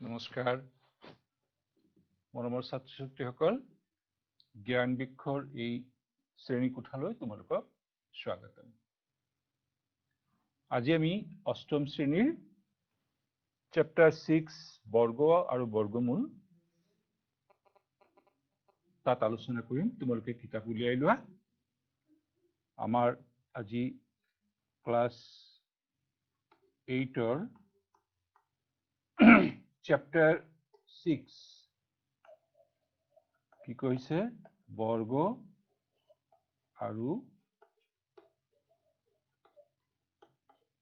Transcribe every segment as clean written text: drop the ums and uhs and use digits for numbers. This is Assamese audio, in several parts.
নমস্কাৰ মৰমৰ ছাত্ৰ ছাত্ৰীসকল জ্ঞান বৃক্ষৰ এই শ্ৰেণী কোঠালৈ তোমালোকক স্বাগতম। আজি আমি অষ্টম শ্ৰেণীৰ চেপ্টাৰ 6 বৰ্গ আৰু বৰ্গমূল তাত আলোচনা কৰিম। তোমালোকে কিতাপ উলিয়াই লোৱা। আমাৰ আজি ক্লাছ 8ৰ চেপ্টাৰ 6 কি কৈছে বৰ্গ আৰু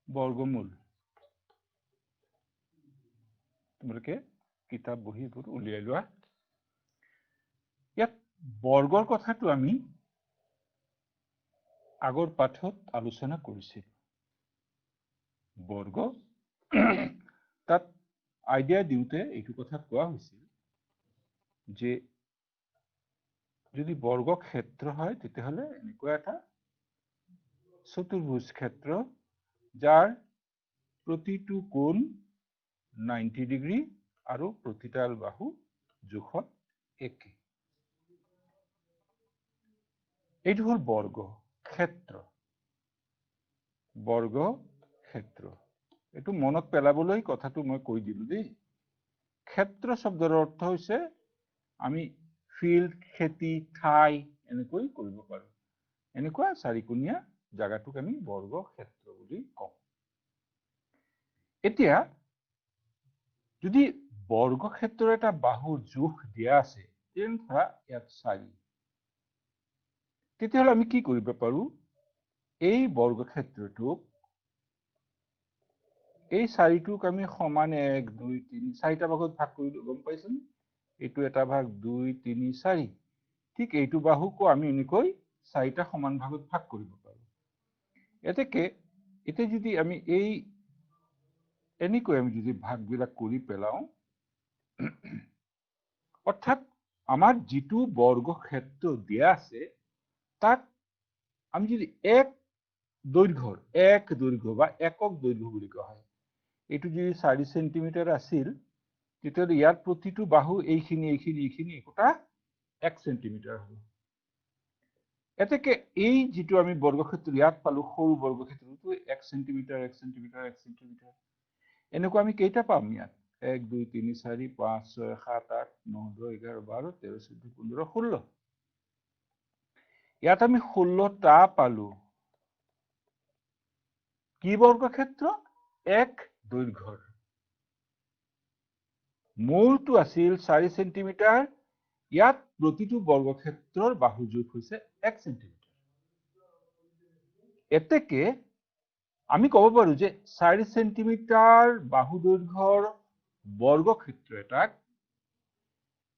বৰ্গমূল। তোমালোকে কিতাপ বহীবোৰ উলিয়াই লোৱা। ইয়াত বৰ্গৰ কথাটো আমি আগৰ পাঠত আলোচনা কৰিছিলোঁ। বৰ্গ তাত আইডিয়া দিওঁতে এইটো কথা কোৱা হৈছিল যে যদি বৰ্গ ক্ষেত্ৰ হয় তেতিয়াহ'লে এনেকুৱা এটা চতুৰ্ভুজ ক্ষেত্ৰ যাৰ প্ৰতিটো কোণ 90 ডিগ্ৰী আৰু প্ৰতিডাল বাহু জোখত একে। এইটো হ'ল বৰ্গ ক্ষেত্ৰ। বৰ্গ ক্ষেত্ৰ এইটো মনত পেলাবলৈ কথাটো মই কৈ দিলো দেই। ক্ষেত্ৰ শব্দৰ অৰ্থ হৈছে আমি ফিল্ড খেতি ঠাই এনেকৈ কৰিব পাৰো। এনেকুৱা চাৰিকোণীয়া জাগাটোক আমি বৰ্গ ক্ষেত্ৰ বুলি কওঁ। এতিয়া যদি বৰ্গ ক্ষেত্ৰৰ এটা বাহুৰ জোখ দিয়া আছে যেন ধৰা ইয়াত 4, তেতিয়াহ'লে আমি কি কৰিব পাৰো, এই বৰ্গ ক্ষেত্ৰটোক এই 4টোক আমি সমান 1 2 3 4টা ভাগত ভাগ কৰিলো। গম পাইছানে? এইটো এটা ভাগ 2 3 4। ঠিক এইটো বাহুকো আমি এনেকৈ 4টা সমান ভাগত ভাগ কৰিব পাৰো। এতিয়া যদি আমি এই এনেকৈ আমি যদি ভাগবিলাক কৰি পেলাও, অৰ্থাৎ আমাৰ যিটো বৰ্গ ক্ষেত্ৰ দিয়া আছে তাক আমি যদি এক দৈৰ্ঘ্য বা একক দৈৰ্ঘ্য বুলি কোৱা হয়, এইটো যদি 4 সেন্টিমিটাৰ আছিল তেতিয়াহ'লে ইয়াৰ প্ৰতিটো বাহু এইখিনি একোটা 1 সেন্টিমিটাৰ হ'ব। এতেকে এই যিটো আমি বৰ্গক্ষেত্ৰ ইয়াত পালো সৰু বৰ্গক্ষেত্ৰটো 1 সেন্টিমিটাৰ এনেকুৱা আমি কেইটা পাম ইয়াত 1 2 3 4 5 6 7 8 9 10 11 12 13 14 15 16। ইয়াত আমি 16টা পালো। কি বৰ্গক্ষেত্ৰ? এক দৈৰ্ঘ্যৰ। মূলটো আছিল 4 সেন্টিমিটাৰ। ইয়াত প্ৰতিটো বৰ্গক্ষেত্ৰৰ বাহু জোখ হৈছে 1 সেন্টিমিটাৰ। এতেকে আমি ক'ব পাৰো যে 4 সেন্টিমিটাৰ বাহু দৈৰ্ঘ্যৰ বৰ্গক্ষেত্ৰ এটাক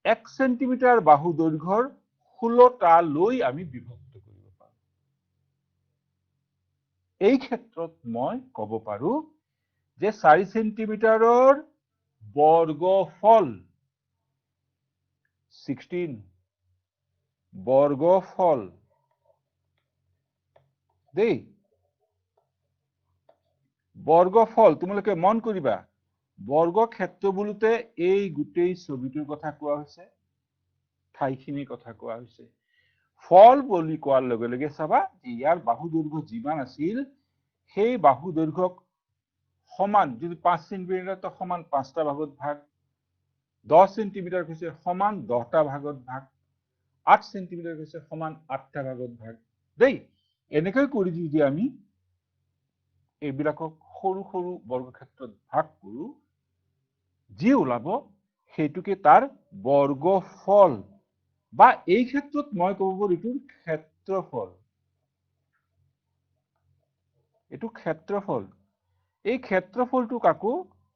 1 সেন্টিমিটাৰ বাহু দৈৰ্ঘ্যৰ 16টা লৈ আমি বিভক্ত কৰিব পাৰো। এই ক্ষেত্ৰত মই ক'ব পাৰো যে 4 সেন্টিমিটাৰৰ বৰ্গফল 16 বৰ্গফল দেই। বৰ্গফল তোমালোকে মন কৰিবা, বৰ্গক্ষেত্ৰ বুলিতে এই গোটেই ছবিটোৰ কথা কোৱা হৈছে, ঠাইখিনিৰ কথা কোৱা হৈছে। ফল বুলি কোৱাৰ লগে লগে চাবা ইয়াৰ বাহু দৈৰ্ঘ্য যিমান আছিল সেই বাহু দৈৰ্ঘ্যক সমান, যদি 5 সেন্টিমিটাৰ তো সমান 5টা ভাগত ভাগ, 10 সেন্টিমিটাৰ হৈছে সমান 10টা ভাগত ভাগ, 8 সেন্টিমিটাৰ হৈছে সমান 8টা ভাগত ভাগ দেই। এনেকৈ কৰি যদি আমি এইবিলাকক সৰু সৰু বৰ্গক্ষেত্ৰত ভাগ কৰো, যি ওলাব সেইটোকে তাৰ বৰ্গফল বা এই ক্ষেত্ৰত মই ক'ব পাৰো এইটো ক্ষেত্ৰফল। এইটো ক্ষেত্ৰফল। এই ক্ষেত্ৰফলটোক আকৌ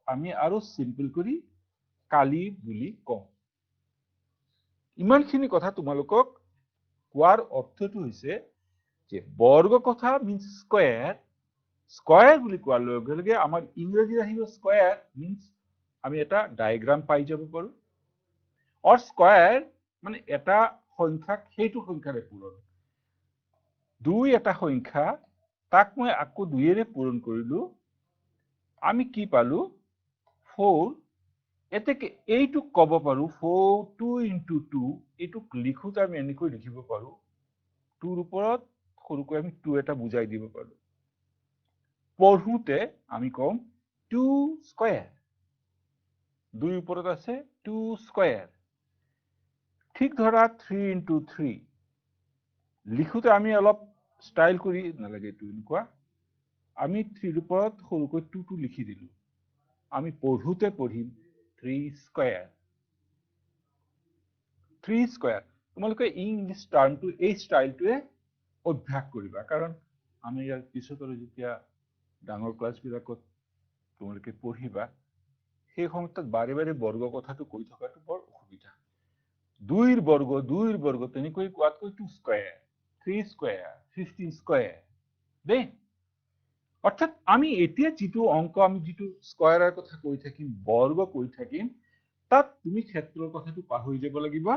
আমি আৰু সিম্পল কৰি কালি বুলি কওঁ। ইমানখিনি কথা তোমালোকক কোৱাৰ অৰ্থটো হৈছে যে বৰ্গ কথা মিন্স স্কয়াৰ। স্কয়াৰ বুলি কোৱাৰ লগে লগে আমাৰ ইংৰাজী আহিব স্কয়াৰ মিন্স আমি এটা ডায়াগ্ৰাম পাই যাব পাৰো। অৰ স্কয়াৰ মানে এটা সংখ্যাক সেইটো সংখ্যাৰে পূৰণ। 2 এটা সংখ্যা, তাক মই আকৌ 2 ৰে পূৰণ কৰিলো, আমি কি পালো 4 এতেকে এইটুক কব পাৰো 4 2 into 2 এইটুক লিখোতে আমি এনেকৈ লিখিব পাৰো 2 ৰ ওপৰত সৰুকৈ আমি 2 এটা বুজাই দিব পাৰো পঢ়োতে আমি কম 2 স্কয়াৰ 2 ৰ ওপৰত আছে 2 স্কয়াৰ ঠিক ধৰা 3 into 3 লিখোতে আমি অলপ স্টাইল কৰি নালাগে এইটো এনেকুৱা আমি 3 ৰ ওপৰত সৰুকৈ 2 টো লিখি দিলো আমি পঢ়োতে পঢ়িম 3 স্কয়াৰ 3 স্কয়াৰ তোমালোকে ইংলিছ টাৰ্মটো এই ষ্টাইলটোৱে অভ্যাস কৰিবা কাৰণ আমি ইয়াৰ পিছত যেতিয়া ডাঙৰ ক্লাছ বিলাকত তোমালোকে পঢ়িবা সেই সময়ত বাৰে বাৰে বৰ্গ কথাটো কৈ থকাটো বৰ অসুবিধা 2 ৰ বৰ্গ তেনেকৈ কোৱাতকৈ 2 স্কয়াৰ 3 স্কয়াৰ 15 স্কয়াৰ দেই অৰ্থাৎ আমি এতিয়া যিটো অংক আমি যিটো স্কয়াৰৰ কথা কৈ থাকিম বৰ্গ কৈ থাকিম তাত তুমি ক্ষেত্ৰৰ কথাটো পাহৰি যাব লাগিব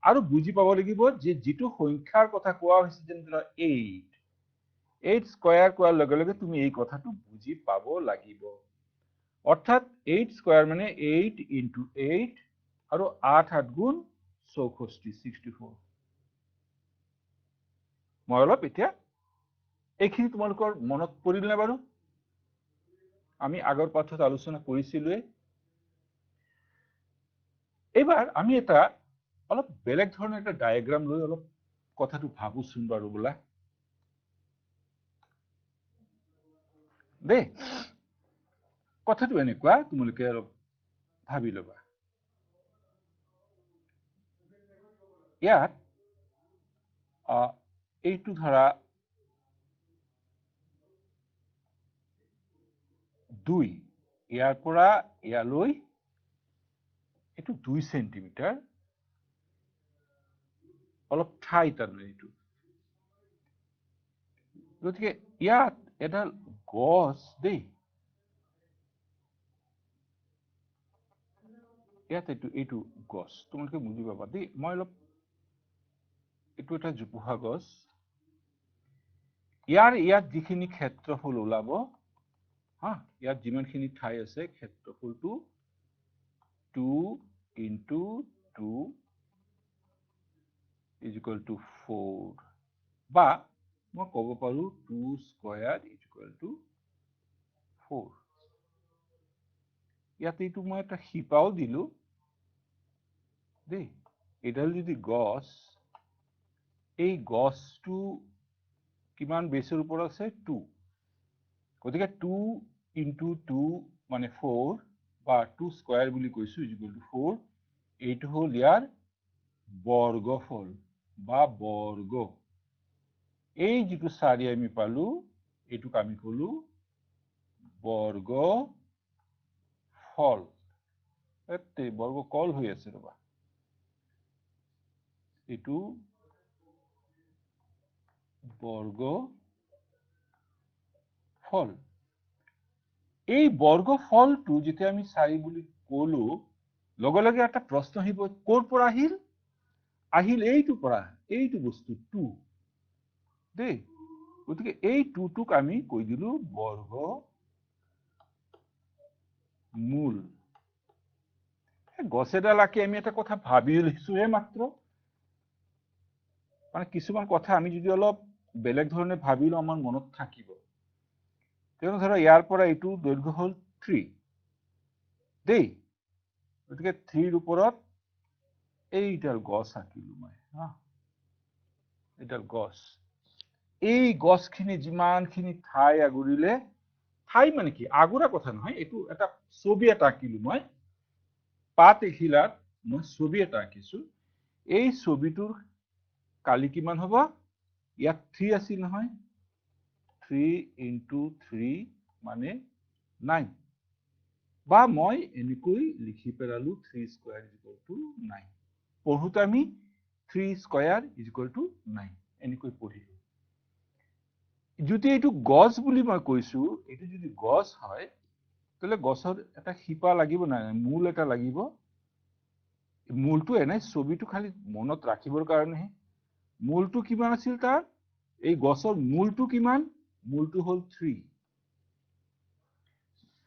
আৰু বুজি পাব লাগিব যে যিটো সংখ্যাৰ কথা কোৱা হৈছে যেন ধৰা 8 স্কয়াৰ কোৱাৰ লগে লগে তুমি এই কথাটো বুজি পাব লাগিব অৰ্থাৎ 8 স্কয়াৰ মানে 8 into 8 আৰু 8 8 গুণ 64 64 মই অলপ এতিয়া এইখিনি তোমালোকৰ মনত পৰিল নে বাৰু আমি আগৰ পাঠত আলোচনা কৰিছিলোৱে এবাৰ আমি এটা অলপ বেলেগ ধৰণৰ এটা ডায়াগ্ৰাম লৈ অলপ কথাটো ভাবুচোন বাৰু বলা দেই কথাটো এনেকুৱা তোমালোকে অলপ ভাবি লবা ইয়াত এইটো ধৰা 2 ইয়াৰ পৰা ইয়ালৈ এইটো 2 সেন্টিমিটাৰ অলপ ঠাই তাৰমানে এইটো গতিকে ইয়াত এডাল গছ দেই ইয়াত এইটো গছ তোমালোকে বুজি পাবা দেই মই অলপ এইটো এটা জোপোহা গছ ইয়াত যিখিনি ক্ষেত্ৰফল ওলাব হা ইয়াত যিমানখিনি ঠাই আছে ক্ষেত্ৰফলটো 2 into 2 is equal to 4 বা মই ক'ব পাৰো 2 স্কয়াৰ is equal to 4 ইয়াতে এইটো মই এটা শিপাও দিলো দেই এডাল যদি গছ এই গছটো কিমান বেছৰ ওপৰত আছে 2 গতিকে 2 into 2 মানে 4 বা 2 স্কয়াৰ বুলি কৈছো is equal to 4 এইটো হল ইয়াৰ বৰ্গফল বা বৰ্গ এই যিটো 4 আমি পালো এইটোক আমি কলো বৰ্গ ফল এতে বৰ্গ কল হৈ আছে ৰবা এইটো বৰ্গ ফল এই বৰ্গ ফলটো যেতিয়া আমি 4 বুলি কলো লগে লগে একটা প্ৰশ্ন আহিব কোৰ পৰা আহিল এইটো পৰা এইটো বস্তু 2 দেই গতিকে এই 2 টোক আমি কৈ দিলো বৰ্গ মূল গছ এডাল আঁকি আমি এটা কথা ভাবি লৈছোহে মাত্ৰ মানে কিছুমান কথা আমি যদি অলপ বেলেগ ধৰণে ভাবিলো আমাৰ মনত থাকিব তেনে ধৰা ইয়াৰ পৰা এইটো দৈৰ্ঘ্য হল 3 দেই গতিকে 3 ৰ ওপৰত এইডাল গছ আঁকিলো মই হা এইডাল গছ এই গছখিনি যিমানখিনি ঠাই আগুৰিলে ঠাই মানে কি আগুৰা কথা নহয় এইটো এটা ছবি এটা আঁকিলো মই পাত এখিলাত মই ছবি এটা আঁকিছো এই ছবিটোৰ কালি কিমান হ'ব ইয়াত 3 আছিল নহয় 3 into 3 মানে 9 বা মই এনেকৈ লিখি পেলালো 3 স্কয়াৰ is equal to 9 পঢ়োতে আমি 3 স্কয়াৰ is equal to 9 এনেকৈ পঢ়িলো যদি এইটো গছ বুলি মই কৈছো এইটো যদি গছ হয় তাহলে গছৰ এটা শিপা লাগিব না মূল এটা লাগিব মূলটো এনে ছবিটো খালি মনত ৰাখিবৰ কাৰণে মূলটো কিমান আছিল তাৰ এই গছৰ মূলটো কিমান মূলটো হল 3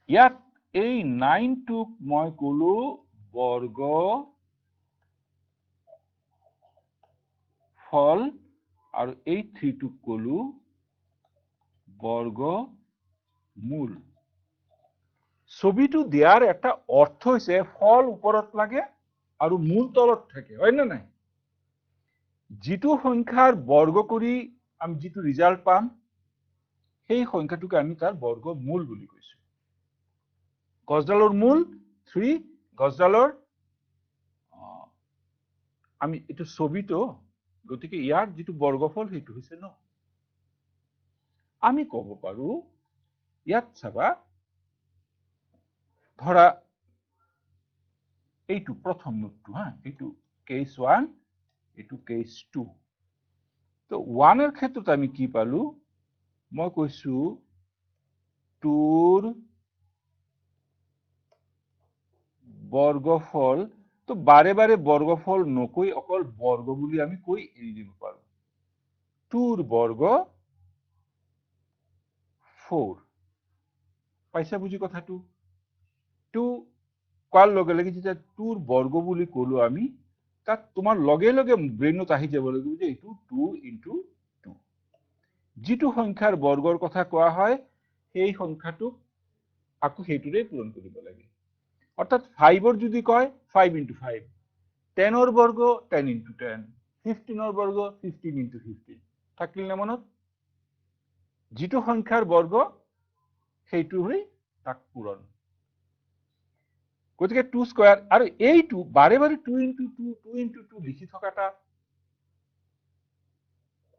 ইয়াত এই 9 টুক মই কলো বৰ্গ ফল আৰু এই 3 টুক কলো বৰ্গ মূল ছবিটো দিয়াৰ এটা অৰ্থ হৈছে ফল ওপৰত লাগে আৰু মূল তলত থাকে হয় না নাই যিটো সংখ্যাৰ বৰ্গ কৰি আমি যিটো ৰিজাল্ট পাম সেই সংখ্যাটোকে আমি তাৰ বৰ্গ মূল বুলি কৈছো গছডালৰ মূল 3 গছডালৰ আমি এটো ছবিটো গতিকে ইয়াৰ যিটো বৰ্গফল সেইটো হৈছে ন আমি ক'ব পাৰো ইয়াত চাবা ধৰা এইটো প্ৰথম নোটটো হা এইটো কেস 1 এইটো কেস 2 তো 1 এর ক্ষেত্ৰত আমি কি পালো মই কৈছো 2 বৰ্গফল তো বাৰে বাৰে বৰ্গফল নকৈ অকল বৰ্গ বুলি আমি কৈ এৰি দিব পাৰো 2 বৰ্গ 4 পাইছা বুজি কথাটো 2 কোৱাৰ লগে লগে যেতিয়া 2 বৰ্গ বুলি কলো আমি তাত তোমাৰ লগে লগে ব্ৰেইনত আহি যাব লাগিব যে এইটো 2 ইনটু 2 যিটো সংখ্যাৰ বৰ্গৰ কথা কোৱা হয় সেই সংখ্যাটো আকো হেতুৰে পূৰণ কৰিব লাগে অৰ্থাৎ 5 ৰ যদি কয় 5 ইনটু 5 10 ৰ বৰ্গ 10 ইনটু 10 15 ৰ বৰ্গ 15 ইনটু 15 থাকিল না মনত যিটো সংখ্যাৰ বৰ্গ সেইটোৰে তাক পূৰণ গতিকে 2 স্কয়াৰ আৰু এইটো বাৰে বাৰে 2 ইনটু 2 2 ইনটু 2 লিখি থকাটা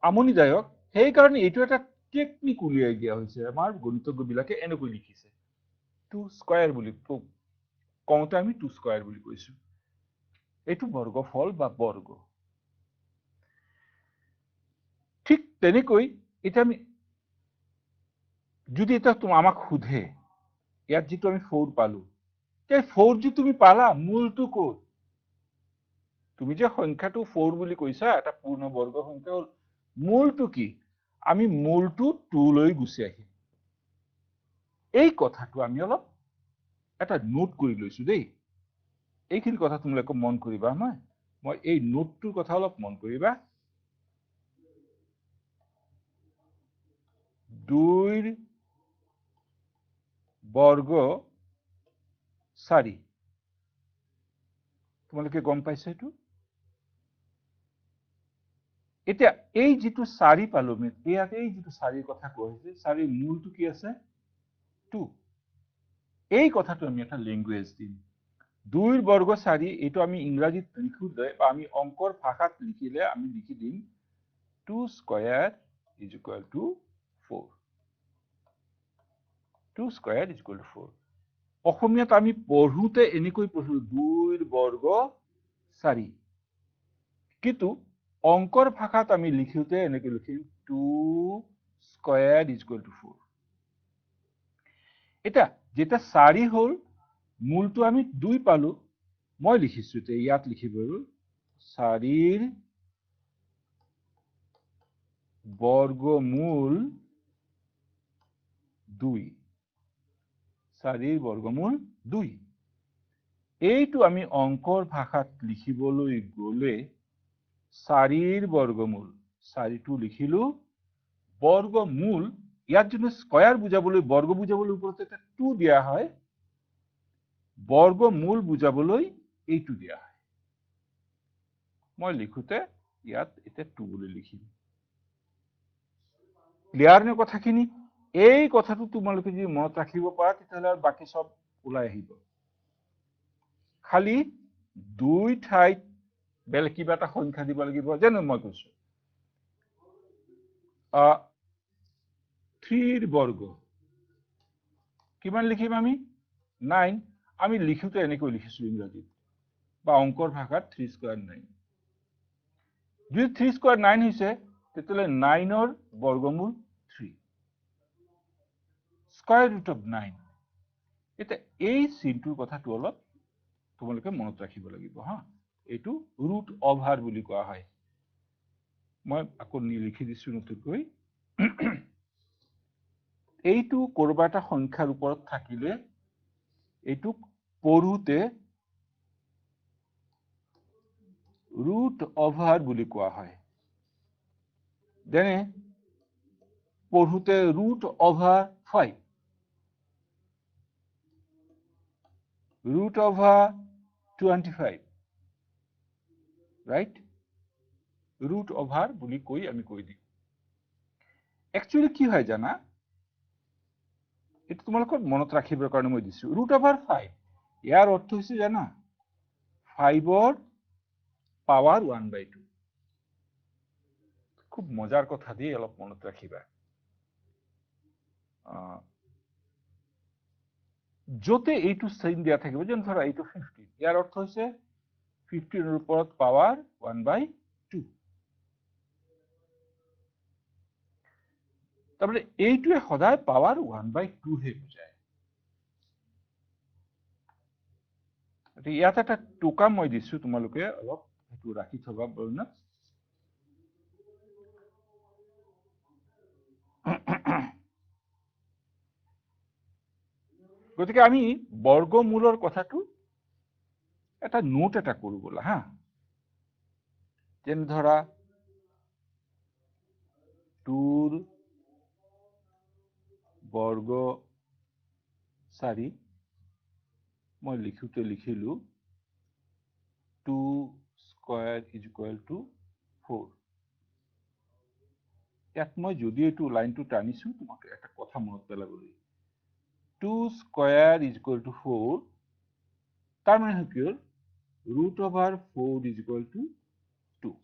আমনিদায়ক সেই কাৰণে এইটো এটা টেকনিক উলিয়াই দিয়া হৈছে আমাৰ গণিতজ্ঞ বিলাকে এনেকৈ লিখিছে 2 স্কয়াৰ বুলি কওঁতে আমি 2 স্কয়াৰ বুলি কৈছো এইটো বৰ্গফল বা বৰ্গ ঠিক তেনেকৈ এটা আমি যদি এটা তুমি আমাক খুধে ইয়াত যেটো আমি 4 পালো এই 4 যে তুমি পালা মূলটো ক'ত তুমি যে সংখ্যাটো 4 বুলি কৈছা এটা পূৰ্ণ বৰ্গ সংখ্যা হ'ল মূলটো কি আমি মূলটো 2 লৈ গুছি আহিম এই কথাটো আমি অলপ এটা নোট কৰি লৈছো দেই এইখিনি কথা তোমালোকে মন কৰিবা মই এই নোটটোৰ কথা অলপ মন কৰিবা 2 বৰ্গ 4 তোমালোকে গম পাইছা এইটো এতিয়া এই যেটো 4 পালো আমি ইয়াতে এই যেটো 4 কথা কৈছে 4 মূলটো কি আছে 2 এই কথাটো আমি এটা ল্যাঙ্গুয়েজ দিম 2 বৰ্গ 4 এটো আমি ইংৰাজীত লিখোতে বা আমি অংকৰ ভাষাত লিখিলে আমি লিখি দিম 2 square is equal to 4 2 square is equal to 4 অসমীয়াত আমি পঢ়োতে এনেকৈ পঢ়ো 2 বৰ্গ 4 কিন্তু অংকৰ ভাষাত আমি লিখোতে এনেকৈ লিখিম 2 স্কয়াৰ ইজ ইকুয়াল টু 4 এটা যেটা 4 হল মূলটো আমি 2 পালো মই লিখিছো তে ইয়াত লিখিব 4 বৰ্গমূল 2 4 বৰ্গমূল 2 এইটো আমি অংকৰ ভাষাত লিখিবলৈ গলে 4 বৰ্গমূল 4টো লিখিলো বৰ্গমূল ইয়াত যদি স্কয়াৰ বুজাবলৈ বৰ্গ বুজাবলৈ ওপৰত এটা 2 দিয়া হয় বৰ্গমূল বুজাবলৈ এইটো দিয়া হয় মই লিখোতে ইয়াত এটা 2 বুলি লিখিম ক্লিয়াৰ নে কথাখিনি এই কথাটো তোমালোকে যদি মনত ৰাখিব পাৰা তেতিয়াহলে বাকি সব ওলাই আহিব খালি 2 ঠাইত বেল কিবা এটা সংখ্যা দিব লাগিব যেন মই কৈছো 3 বৰ্গ কিমান লিখিম আমি 9 আমি লিখোতে এনেকৈ লিখিছো ইংৰাজীত বা অংকৰ ভাষাত 3 স্কয়াৰ 9 যদি 3 স্কয়াৰ 9 হৈছে তেতিয়াহলে 9 ৰ বৰ্গমূল 3 স্কয়াৰ ৰুট অফ 9 এটা এই চিনটোৰ কথাটো অলপ তোমালোকে মনত ৰাখিব লাগিব হা এইটো ৰুট ওভাৰ বুলি কোৱা হয় মই আকৌ লিখি দিছো নতুনকৈ এইটো কৰবা এটা সংখ্যাৰ ওপৰত থাকিলে এইটুক পঢ়োতে ৰুট অভাৰ বুলি কোৱা হয় যেনে পঢ়োতে root over 5 root over 25 right root over বুলি কৈ আমি কৈ দিম একচুয়ালি কি হয় জানা এটা তোমালোকৰ মনত ৰাখিবৰ কাৰণে মই দিছো ৰুট অভাৰ 5 ইয়াৰ অৰ্থ হৈছে জানা 5ৰ পাৱাৰ 1/2 খুব মজাৰ কথা দিয়ে অলপ মনত ৰাখিবা যতে এইটো সাইন দিয়া থাকিব যেন ধৰা এইটো 50 ইয়াৰ অৰ্থ হৈছে 50 ৰ ওপৰত পাৱাৰ 1/2 তাৰপৰে এইটোৱে সদায় পাৱাৰ 1/2 হে বুজায় ইয়াত এটা টোকা মই দিছো তোমালোকে অলপ হেতু ৰাখি থবা বলনা গতিকে আমি বৰ্গমূলৰ কথাটো এটা নোট এটা কৰো বলা হা যেন ধৰা 2 বৰ্গ 4 মই লিখোতে লিখিলো 2 স্কয়াৰ ইজ ইকুৱেল টু 4 ইয়াত মই যদি এইটো লাইনটো টানিছো তোমাক একটা কথা মনত পেলাবলৈ 2 স্কয়াৰ ইজ ইকুৱেল টু 4 তাৰ মানে কি root over 4 is equal to 2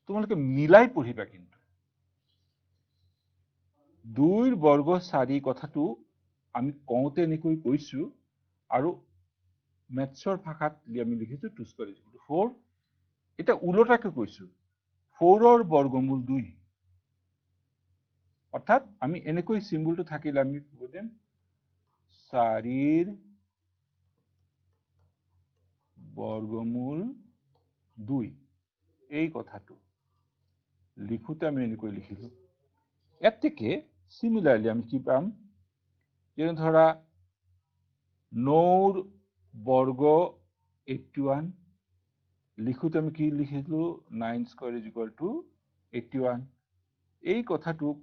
তোমালোকে মিলাই পঢ়িবা কিন্তু 2 বৰ্গ 4 কথাটো আমি কওঁতে এনেকৈ কৈছো আৰু মেথছৰ ভাষাত আমি লিখিছো 2 স্কয়াৰ ইজ ইকুৱেল টু 4 এটা উল্টাকে কৈছো 4ৰ বৰ্গমূল 2 অৰ্থাৎ আমি এনেকৈ সিম্বলটো থাকিলে আমি বুজিম 4ৰ বৰ্গমূল 2 এই কথাটো লিখোতে আমি এনেকৈ লিখিলো এত থেকে সিমিলাৰলি আমি কি পাম যেন ধৰা 9ৰ বৰ্গ 81 লিখোতে আমি কি লিখিলো 9 স্কয়াৰ ইজ ইকুৱেল টু 81 এই কথাটোক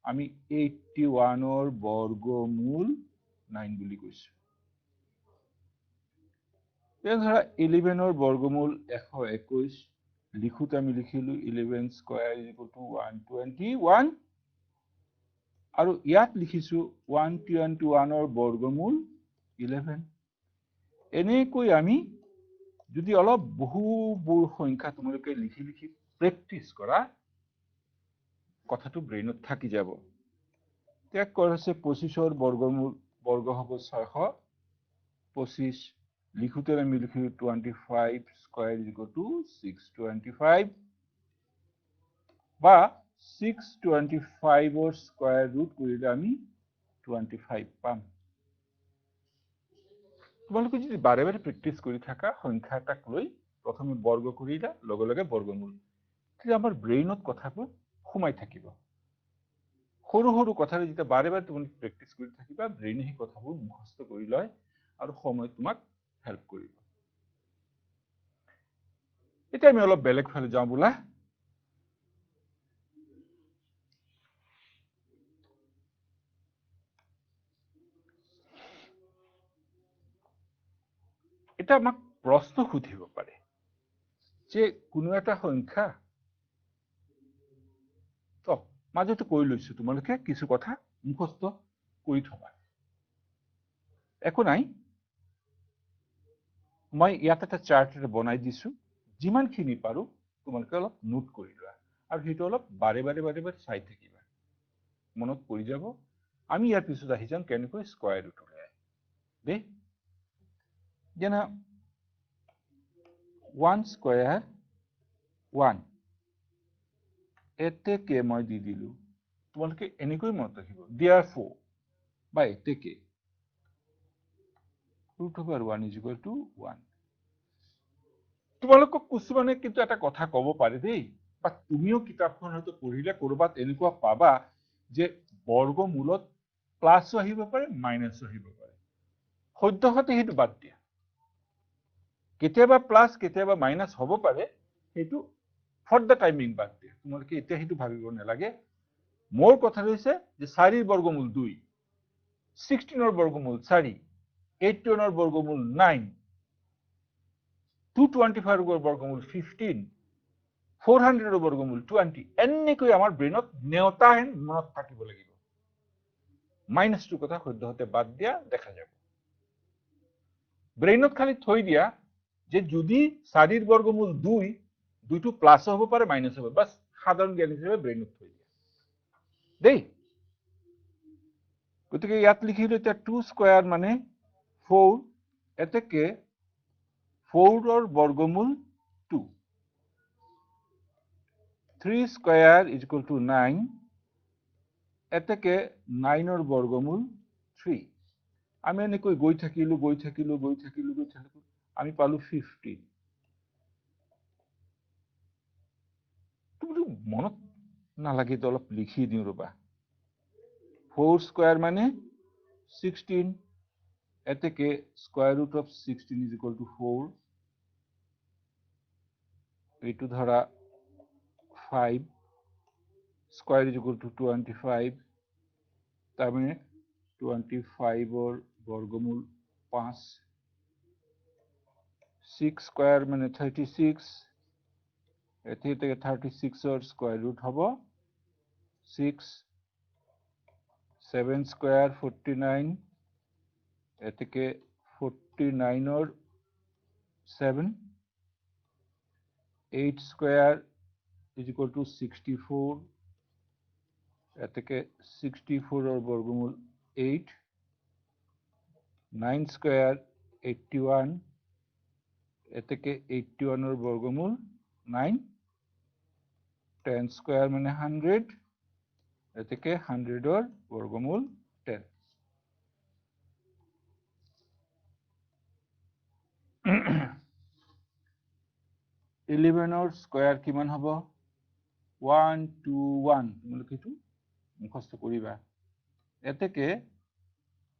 আমি 81ৰ বৰ্গমূল 9 বুলি কৈছো যেন ধৰা 11ৰ বৰ্গমূল 121 লিখোতে আমি লিখিলো 11 স্কয়াৰ ইজ ইকুৱেল টু 121 আৰু ইয়াত লিখিছো 121ৰ বৰ্গমূল 11 এনেকৈ আমি যদি অলপ বহুবোৰ সংখ্যা তোমালোকে লিখি লিখি প্ৰেক্টিস কৰা কথাটো ব্ৰেইনত থাকি যাব ত্যাগ কৰিছে 25ৰ বৰ্গমূল বৰ্গ হ'ব 625 লিখোতে আমি লিখিলো 25 স্কয়াৰ ইজ ইকুৱেল টু 625 বা 625ৰ স্কয়াৰ ৰুট কৰিলে আমি 25 পাম তোমালোকে যদি বাৰে বাৰে প্ৰেক্টিস কৰি থাকা সংখ্যা এটাক লৈ প্ৰথমে বৰ্গ কৰিলা লগে লগে বৰ্গমূল তেতিয়া আমাৰ ব্ৰেইনত কথাবোৰ সোমাই থাকিব সৰু সৰু কথা যেতিয়া বাৰে বাৰে তুমি প্ৰেক্টিস কৰি থাকিবা ব্ৰেইনে এই কথাবোৰ মুখস্থ কৰি লয় আৰু সময় তোমাক হেল্প কৰিব এতিয়া আমি অলপ বেলেগ ফালে যাওঁ বুলা এটা আমাক প্ৰশ্ন সুধিব পাৰে যে কোনো এটা সংখ্যা তো মাজতে কৈ লৈছো তোমালোকে কিছু কথা মুখস্থ কৰি থবা একো নাই মই ইয়াত এটা চাৰ্ট এটা বনাই দিছো যিমানখিনি পাৰো তোমালোকে অলপ নোট কৰি লোৱা আৰু হেতু অলপ বাৰে বাৰে চাই থাকিবা মনত পৰি যাব আমি ইয়াৰ পিছত আহি যাম কেনেকৈ স্কয়াৰ ৰুট উলিয়াই দে যেনে 1 স্কয়াৰ 1 এতেকে মই দি দিলো তোমালোকে এনেকৈ মনত ৰাখিব therefore বা এতেকে root over 1 is equal to 1 তোমালোকক কিছুমানে কিন্তু এটা কথা ক'ব পাৰে দেই বা তুমিও কিতাপখন হয়তো পঢ়িলে কৰবাত এনেকুৱা পাবা যে বৰ্গমূলত প্লাসও আহিব পাৰে মাইনাসও আহিব পাৰে সদ্যহতে সেইটো বাদ দিয়া কেতিয়াবা প্লাস কেতিয়াবা মাইনাস হ'ব পাৰে সেইটো ফৰ দ্য টাইমিং বাদ দিয়া তোমালোকে এতিয়া সেইটো ভাবিব নালাগে মোৰ কথা হৈছে যে 4 ৰ বৰ্গমূল 2 16 ৰ বৰ্গমূল 4 81 ৰ বৰ্গমূল 9 225 ৰ বৰ্গমূল 15 400 ৰ বৰ্গমূল 20 এনেকৈ আমাৰ ব্ৰেইনত নেওতাহেন মনত থাকিব লাগিব মাইনাসটো কথা সদ্যহতে বাদ দিয়া দেখা যাব ব্ৰেইনত খালি থৈ দিয়া যে যদি 4 ৰ বৰ্গমূল 2 দুইটো প্লাস হ'ব পাৰে মাইনাস হ'ব বাস সাধাৰণ জ্ঞান হিচাপে ব্ৰেইনত থৈ দিয়া দেই গতিকে ইয়াত লিখিলো এতিয়া 2 স্কয়াৰ মানে 4 এতেকে 4 ৰ বৰ্গমূল 2 3 স্কয়াৰ ইজ ইকুয়াল টু 9 এতেকে 9 ৰ বৰ্গমূল 3 আমি এনেকৈ গৈ থাকিলো আমি পালো 15 তুমি মনত নালাগে তো অলপ লিখি দিও ৰবা 4 স্কয়াৰ মানে 16 এতেকে square root of 16 is equal to 4 এইটো ধৰা 5 স্কয়াৰ ইজ ইকুয়াল টু 25 তাৰ মানে 25 ৰ বৰ্গমূল 5 6 স্কয়াৰ মানে 36 এতে থেকে 36 ৰ স্কয়াৰ ৰুট হবে 6 7 স্কয়াৰ 49 এতে 49 ৰ 7 8 স্কয়াৰ ইজ ইকুয়াল টু 64 এতে 64 ৰ বৰ্গমূল 8 9 স্কয়াৰ 81 এতে 81 ৰ বৰ্গমূল 9 10 স্কয়াৰ মানে 100 এতে 100 ৰ বৰ্গমূল 10 11 ৰ স্কয়াৰ কিমান হ'ব 121 তোমালোকে এইটো মুখস্থ কৰিবা এতে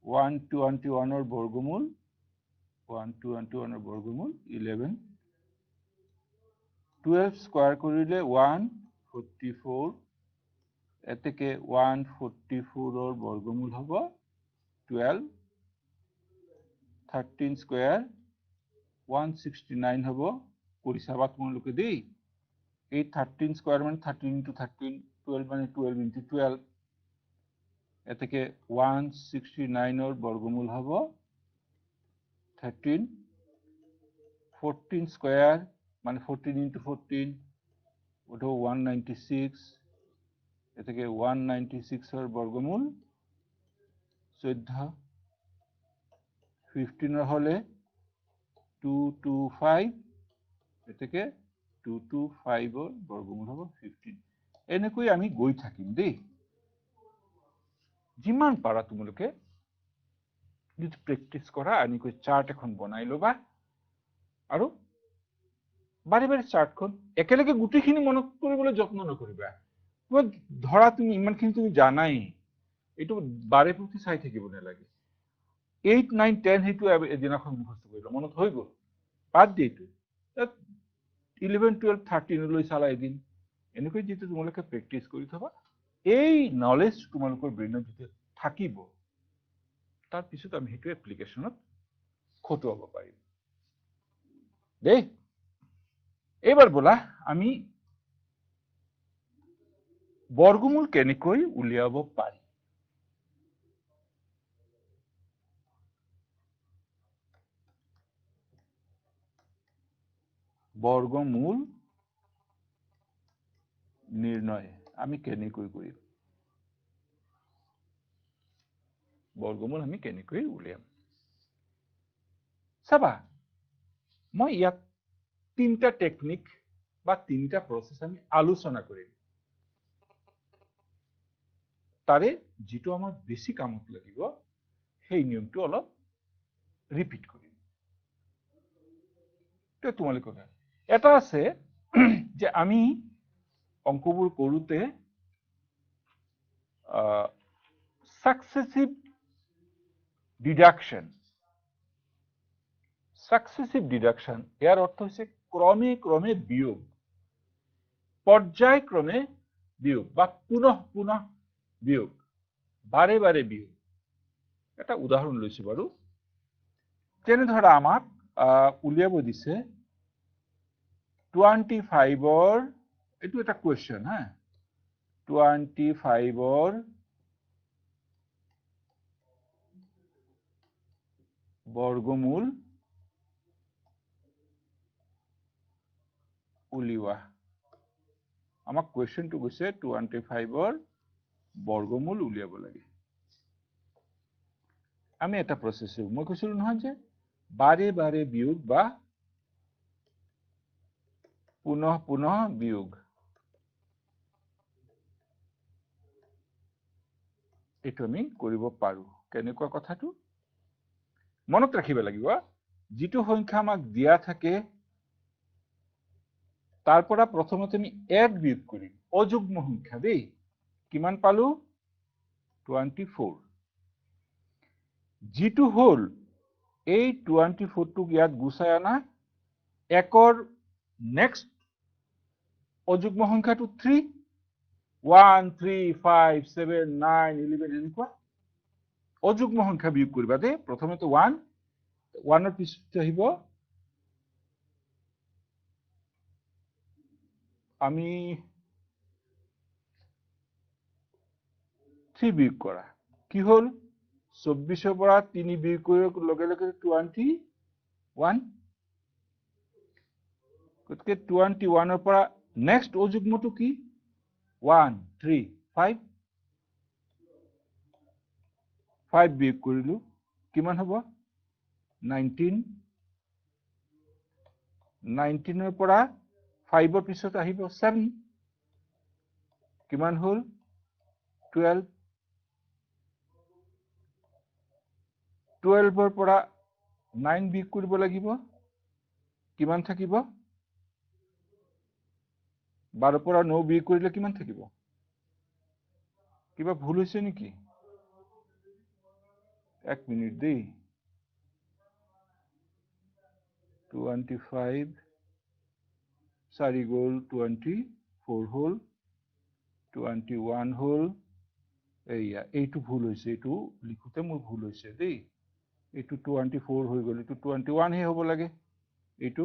121 ৰ বৰ্গমূল 121 ৰ বৰ্গমূল 11 12 স্কয়াৰ কৰিলে 144 এতে 144 ৰ বৰ্গমূল হ'ব 12 13 স্কয়াৰ 169 হ'ব কৰি চাবা তোমালোকে দেই এই 13 স্কয়ার মানে 13 into 13 12 মানে 12 into 12 এতে 169 ৰ বৰ্গমূল হ'ব 13 14 স্কয়াৰ মানে 14 into 14 ওটো 196 এতে 196 ৰ বৰ্গমূল 14 15 ৰ হলে 225 এতে 225 ৰ বৰ্গমূল হ'ব 15 এনেকৈ আমি গৈ থাকিম দেই যিমান পাৰা তোমালোকে যদি প্ৰেক্টিস কৰা আনিকৈ চাৰ্ট এখন বনাই লবা আৰু বাৰে বাৰে চাৰ্টখন একেলগে গুটিখিনি মনত কৰিবলৈ যত্ন নকৰিবা ধৰা তুমি ইমানখিনি তুমি জানাই এইটো বাৰে প্ৰতি চাই থাকিব নালাগে 8 9 10 হেতু এদিনাখন মুখস্থ কৰিলা মনত হৈ গ'ল বাদ দিটো 11 12 13 লৈ চালা এদিন এনেকৈ যেটো তোমালোকে প্ৰেক্টিস কৰি থবা এই নলেজ তোমালোকৰ ব্ৰেইনত যেতে থাকিব তাৰ পিছত আমি হেতু এপ্লিকেশনত খটুৱাব পাৰিম দেই এবাৰ বলা আমি বৰ্গমূল কেনেকৈ উলিয়াব পাৰি বৰ্গমূল নিৰ্ণয় আমি কেনেকৈ কৰিম বর্গমূল আমি কেনেকৈ উলিয়াম চাবা মই ইয়াত তিনটা টেকনিক বা তিনটা প্ৰসেস আমি আলোচনা কৰিম তাৰে যেটো আমাৰ বেছি কামত লাগিব সেই নিয়মটো অলপ ৰিপিট কৰিম তো তোমালোকে এটা আছে যে আমি অঙ্কবোৰ কৰোতে successive deduction Successive deduction, ইয়াৰ অৰ্থ হৈছে ক্ৰমে ক্ৰমে বিয়োগ, পৰ্যায়ক্ৰমে বিয়োগ বা পুনঃ পুনঃ বিয়োগ, বাৰে বাৰে বিয়োগ। এটা উদাহৰণ লৈছো বাৰু। যেনে ধৰা আমাক উলিয়াব দিছে 25ৰ, এইটো এটা কুৱেশ্যন হা, 25ৰ বৰ্গমূল উলিওৱা। আমাক কুৱেশ্যনটো কৈছে 25ৰ বৰ্গমূল উলিয়াব লাগে। আমি এটা প্ৰচেছ, মই কৈছিলো নহয় যে বাৰে বাৰে বিয়োগ বা পুনঃ পুনঃ বিয়োগ, এইটো আমি কৰিব পাৰো। কেনেকুৱা কথাটো মনত ৰাখিব লাগিব, যিটো সংখ্যা আমাক দিয়া থাকে তাৰ পৰা প্ৰথমতে আমি এড বিয়োগ কৰিম, অযুগ্ম সংখ্যা দেই। কিমান পালো? 24। যিটো হল এই 24টোক ইয়াত গুচাই আনা, একৰ নেক্সট অযুগ্ম সংখ্যাটো 3, 1, 3, 5, 7, 9, 11 এনেকুৱা অযুগ্ম সংখ্যা বিয়োগ কৰিবা দেই। প্ৰথমতে 1, 1ৰ পিছত আহিব আমি 3 বিয়োগ কৰা। কি হল? 24ৰ পৰা 3 বিয়োগ কৰাৰ লগে লগে 21। গতিকে 21ৰ পৰা নেক্সট অযুগ্মটো কি? 1, 3, 5। 5 বিয়োগ কৰিলো, কিমান হ'ব? 19। 19ৰ পৰা 5ৰ পিছত আহিব 7, কিমান হল? 12। 12ৰ পৰা 9 বিয়োগ কৰিব লাগিব, কিমান থাকিব? 12ৰ পৰা 9 বিয়োগ কৰিলে কিমান থাকিব? কিবা ভুল হৈছে নেকি? এক মিনিট দেই। 25 4 গ'ল, 24 হল, 21 হল। এইয়া এইটো ভুল হৈছে, এইটো লিখোতে মোৰ ভুল হৈছে দেই। এইটো 24 হৈ গ'ল, এইটো 21 হে হ'ব লাগে। এইটো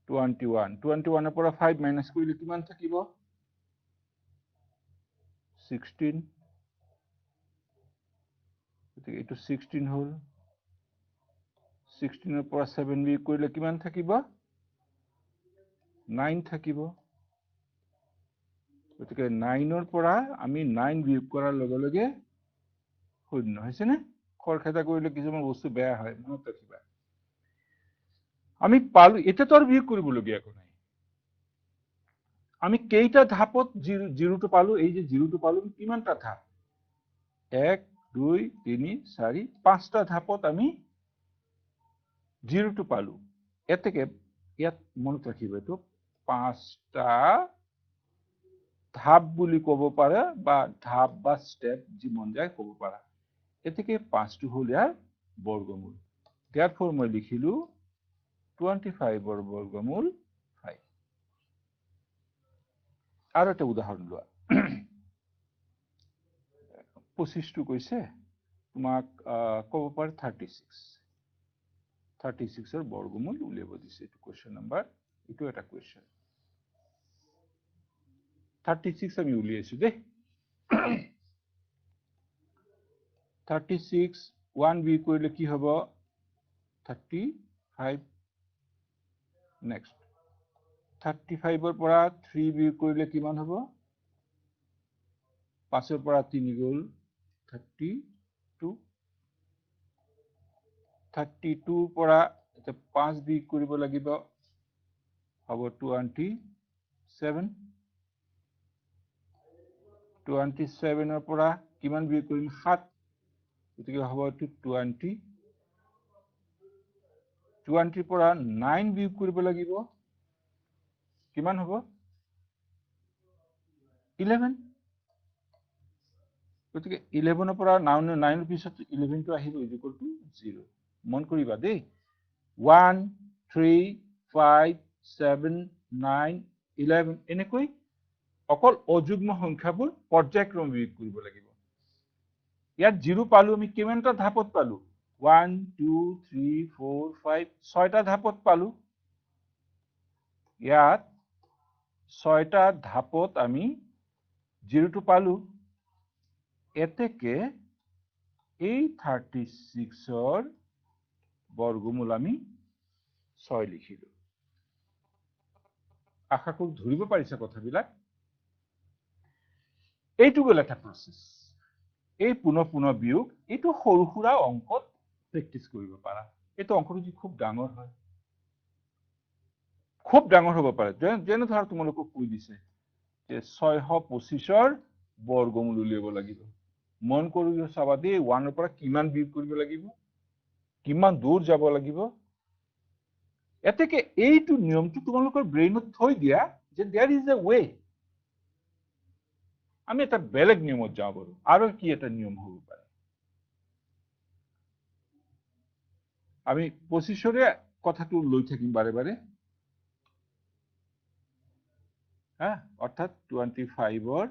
21, 21ৰ পৰা 5 মাইনাছ কৰিলে কিমান থাকিব? 16। গতিকে এইটো 16 হল। 16ৰ পৰা 7 বিয়োগ কৰিলে কিমান থাকিব? 9 থাকিব। গতিকে 9ৰ পৰা আমি 9 বিয়োগ কৰাৰ লগে লগে 0 হৈছেনে? খৰখেদা কৰিলে কিছুমান বস্তু বেয়া হয়, মনত ৰাখিবা। আমি পালো, এতিয়াতো আৰু বিয়োগ কৰিবলগীয়া একো নাই। আমি কেইটা ধাপত জিৰোটো পালো? এই যে জিৰোটো পালো, কিমানটা ধাপ? 1, 2, 3, 4, 5টা ধাপত আমি জিৰোটো পালো। এতেকে ইয়াত মনত ৰাখিব, এইটো 5টা ধাপ বুলি ক'ব পাৰে, বা ধাপ বা ষ্টেপ যি মন যায় ক'ব পাৰা। এতেকে 5টো হল ইয়াৰ বৰ্গমূল। therefore মই লিখিলো 25ৰ বৰ্গমূল 5। আৰু এটা উদাহৰণ লোৱা। 25টো কৈছে, তোমাক ক'ব পাৰে 36। 36ৰ বৰ্গমূল উলিয়াব দিছে। এইটো কুৱেশ্যন নাম্বাৰ, এইটো এটা কুৱেশ্যন। 36 আমি উলিয়াইছো দেই। 36 1 বিয়োগ কৰিলে কি হ'ব? 35। নেক্সট 35ৰ পৰা 3 বিয়োগ কৰিলে কিমান হ'ব? 5ৰ পৰা 3 গ'ল, 32। 32ৰ পৰা 5 বিয়োগ কৰিব লাগিব, হ'ব 27। 27ৰ পৰা কিমান বিয়োগ কৰিম? 7। গতিকে হ'ব 20। 20ৰ পৰা 9 বিয়োগ কৰিব লাগিব, কিমান হ'ব? 11। গতিকে 11ৰ পৰা 9ৰ পিছত 11টো আহিব, ইকুৱেল টু 0। মন কৰিবা দেই, 1 3 5 7 9 11 এনেকৈ অকল অযুগ্ম সংখ্যাবোৰ পৰ্যায়ক্ৰমে বিয়োগ কৰিব লাগিব ইয়াত 0 পালো আমি কিমানটা ধাপত পালো 1 2 3 4 5 ছয়টা ধাপত পালো ইয়াত ছয়টা ধাপত আমি 0 টো পালো এতেকে এই 36 ৰ বৰ্গমূল আমি 6 লিখিলো আশা কৰো ধৰিব পাৰিছে কথাবিলাক এইটো গল এটা প্ৰসেস এই পুনৰ বিয়োগ এইটো সৰু সুৰা অংকত প্ৰেক্টিস কৰিব পাৰা এইটো অংকটো যি খুব ডাঙৰ হয় খুব ডাঙৰ হ'ব পাৰে যেনে ধৰা তোমালোকক কৈ দিছে যে 625 ৰ বৰ্গমূল উলিয়াব লাগিব মন কৰি চাবা দেই 1 ৰ পৰা কিমান বিয়োগ কৰিব লাগিব কিমান দূৰ যাব লাগিব এতেকে এইটো নিয়মটো তোমালোকৰ ব্ৰেইনত থৈ দিয়া যে দেয়াৰ ইজ এ ৱে আমি এটা বেলেগ নিয়মত যাওঁ বাৰু আৰু কি এটা নিয়ম হ'ব পাৰে আমি 25 ৰে কথাটো লৈ থাকিম বাৰে বাৰে অৰ্থাৎ 25 ৰ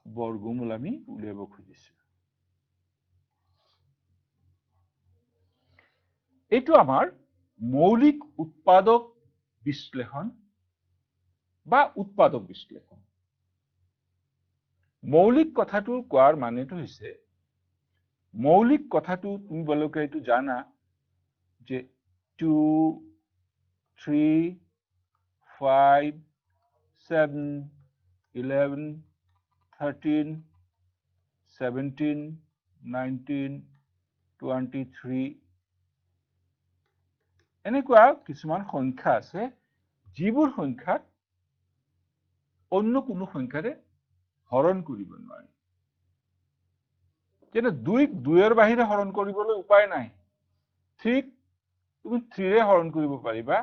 বৰ্গমূল আমি উলিয়াব খুজিছো এইটো আমাৰ মৌলিক উৎপাদক বিশ্লেষণ বা উৎপাদক বিশ্লেষণ মৌলিক কথাটো কোৱাৰ মানেটো হৈছে মৌলিক কথাটো তুমি বলকে এইটো জানা যে 2 3 5 7 11 13 17 19 23 এনেকুৱা কিছুমান সংখ্যা আছে যিবোৰ সংখ্যাক অন্য কোনো সংখ্যাৰে হৰণ কৰিব নোৱাৰি যেনে 2 ৰ বাহিৰে হৰণ কৰিবলৈ উপায় নাই ঠিক তুমি 3 ৰে হৰণ কৰিব পাৰিবা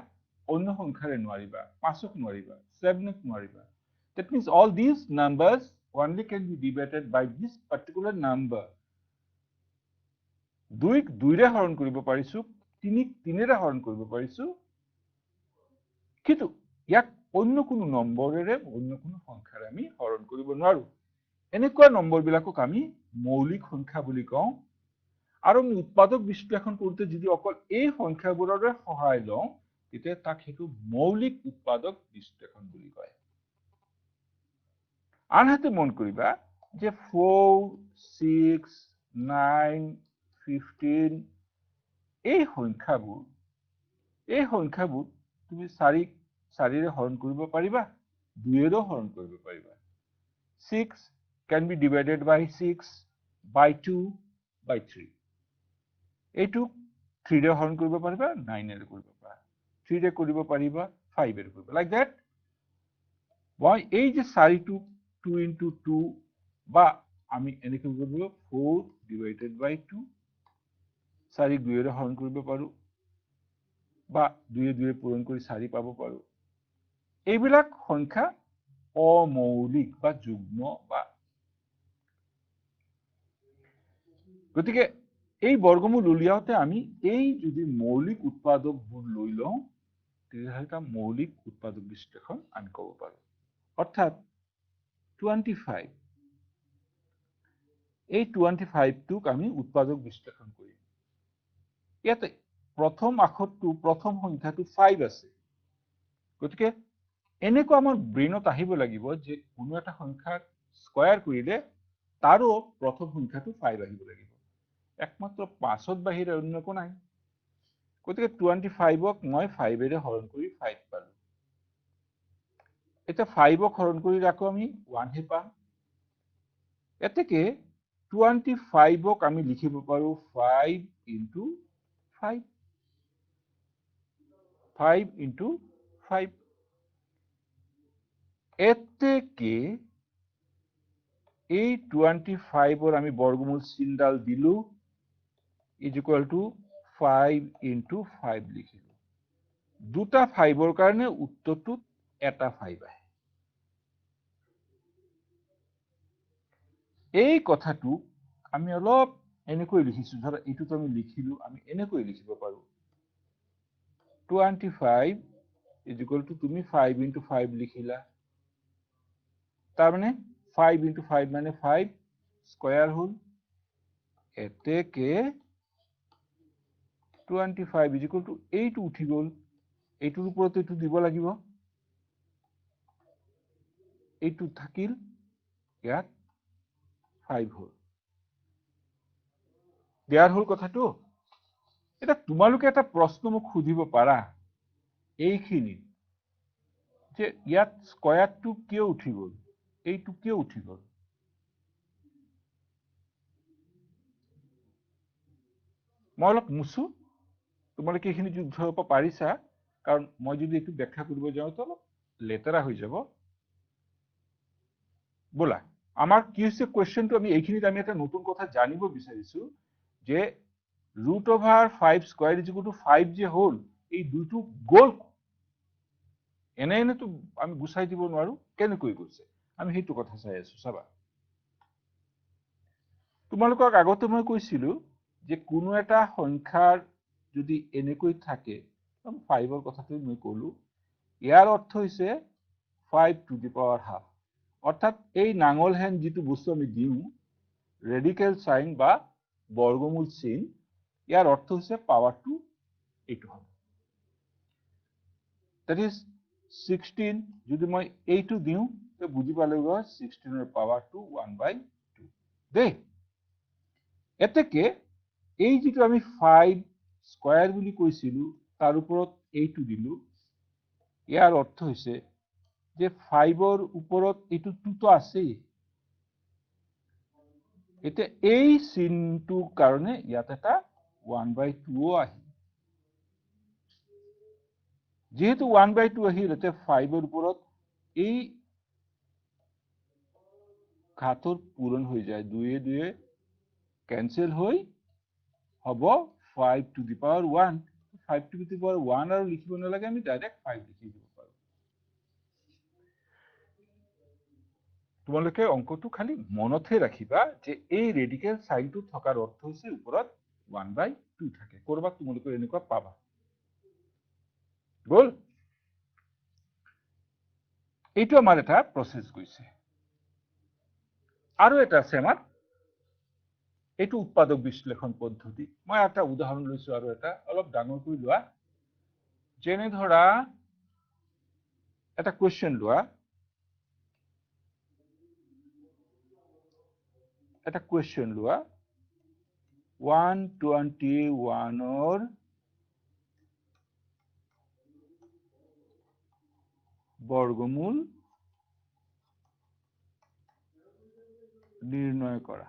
অন্য সংখ্যাৰে নোৱাৰিবা 5ক নোৱাৰিবা 7ক নোৱাৰিবা that means all these numbers only can be divided by this particular number 2 ৰে হৰণ কৰিব পাৰিছো 3 ৰে হৰণ কৰিব পাৰিছো কিন্তু ইয়াক অন্য কোনো নম্বৰেৰে অন্য কোনো সংখ্যাৰে আমি হৰণ কৰিব নোৱাৰো এনেকুৱা নম্বৰবিলাকক আমি মৌলিক সংখ্যা বুলি কওঁ আৰু আমি উৎপাদক বিশ্লেষণ কৰোঁতে যদি অকল এই সংখ্যাবোৰৰে সহায় লওঁ তেতিয়া তাক হেতু মৌলিক উৎপাদক বিশ্লেষণ বুলি কয় আনহাতে মন কৰিবা যে 4 6 9 15 এই সংখ্যাবোৰ তুমি 4 ৰে হৰণ কৰিব পাৰিবা 2 ৰে হৰণ কৰিব পাৰিবা 6 can be divided by 6 by 2 by 3 এইটো 3 ৰে হৰণ কৰিব পাৰিবা 9 ৰে কৰিব পাৰিবা 3 ৰে কৰিব পাৰিবা 5 ৰে কৰিব like that why এই যে 4 টো 2 into 2 বা আমি এনেকৈ কৰিব 4 divided by 2 4 2 ৰে হৰণ কৰিব পাৰো বা 2 2 পূৰণ কৰি 4 পাব পাৰো এইবিলাক সংখ্যা অমৌলিক বা যুগ্ম বা গতিকে এই বৰ্গমূল উলিয়াওতে আমি এই যদি মৌলিক উৎপাদকবোৰ লৈ লওঁ তেতিয়াহ'লে মৌলিক উৎপাদক বিশ্লেষণ আমি ক'ব পাৰো অৰ্থাৎ 25 এই 25 টোক আমি উৎপাদক বিশ্লেষণ কৰিম ইয়াতে প্ৰথম আখৰটো প্ৰথম সংখ্যাটো 5 আছে গতিকে এনেকুৱা আমাৰ ব্ৰেইনত আহিব লাগিব যে কোনো এটা সংখ্যাক স্কয়াৰ কৰিলে তাৰো প্ৰথম সংখ্যাটো 5 আহিব লাগিব একমাত্ৰ 5ত বাহিৰে অন্য একো নাই গতিকে 25ক মই 5 ৰে হৰণ কৰি 5 পালো এটা 5ক হৰণ কৰি ৰাখো আমি 1 হে পাম এতেকে 25ক আমি লিখিব পাৰো 5 into 5 5 into 5 এতেকে এই 25 ৰ আমি বৰ্গমূল চিনডাল দিলু is equal to 5 into 5 লিখিলো দুটা 5 ৰ কাৰণে উত্তৰটো এটা 5 আহে এই কথাটো আমি অলপ এনেকৈ লিখিছো ধৰা এইটোতো আমি লিখিলো আমি এনেকৈ লিখিব পাৰো 25 is equal to তুমি 5 into 5 লিখিলা তাৰ মানে 5 into 5 মানে 5 স্কয়াৰ হল এতেকে 25 is equal to 8 উঠি গল এইটোৰ ওপৰত এইটো দিব লাগিব এইটো থাকিল ইয়াত 5 হল দেয়াৰ হল কথাটো এটা তোমালোকে এটা প্ৰশ্ন মোক খুদিব পাৰা এইখিনি যে ইয়াত স্কয়ারটো কিয় উঠি গল এইটো কিয় উঠি গল মই অলপ মুছু তোমালোকে এইখিনি যুদ্ধ হ'ব পাৰিছা কাৰণ মই যদি এইটো ব্যাখ্যা কৰিব যাওঁ তো অলপ লেতেৰা হৈ যাব বলা আমাৰ কি হৈছে কোৱেশ্চনটো আমি এইখিনিত আমি এটা নতুন কথা জানিব বিচাৰিছো যে √5 স্কয়ার ইজ ইকুয়াল টু 5 যে হল এই দুটো গল এনেতো আমি গুছাই দিব নোৱাৰো কেনেকৈ গৈছে আমি সেইটো কথা চাই আছো চাবা তোমালোকক আগতে মই কৈছিলো যে কোনো এটা সংখ্যাৰ যদি এনেকৈ থাকে 5ৰ কথাটো মই কলো ইয়াৰ অৰ্থ হৈছে 5 টু দি পাৱাৰ হাফ অৰ্থাৎ এই নাঙল হেন যেটো বস্তু আমি দিও ৰেডিকেল সাইন বা বৰ্গমূল চিন ইয়াৰ অৰ্থ হৈছে পাৱাৰটো এইটো হ'ব that is 16 যদি মই এইটো দিও তে বুজি পালে 16 এর পাওয়ার টু 1/2 দে এতেকে এই যেটো আমি 5 স্কয়ার বুলি কৈছিলো তাৰ ওপৰত এইটো দিলু ইয়াৰ অৰ্থ হৈছে যে 5ৰ ওপৰত এইটো 2 তো আছে এতে এই চিনটো কাৰণে ইয়াত এটা 1/2 আহি যেহেতু 1/2 আহিল এতে 5ৰ ওপৰত এই ঘাতৰ পূৰণ হৈ যায় 2 এ 2 ক্যান্সেল হৈ হ'ব 5 to the power 1 5 to the power 1 আৰু লিখিব নালাগে আমি ডাইৰেক্ট 5 লিখি দিব পাৰো তোমালোকে অঙ্কটো খালি মনতহে ৰাখিবা যে এই ৰেডিকেল সাইনটো থকাৰ অৰ্থ হৈছে ওপৰত 1/2 থাকে কৰবাত তোমালোকে এনেকুৱা পাবা গল এইটো আমাৰ এটা প্ৰসেস গৈছে আৰু এটা আছে আমাৰ এইটো উৎপাদক বিশ্লেষণ পদ্ধতি মই এটা উদাহৰণ লৈছো আৰু এটা অলপ ডাঙৰ কৰি লোৱা যেনে ধৰা এটা কোৱেশ্চন লোৱা এটা কোৱেশ্চন লোৱা 121 ৰ বৰ্গমূল নিৰ্ণয় কৰা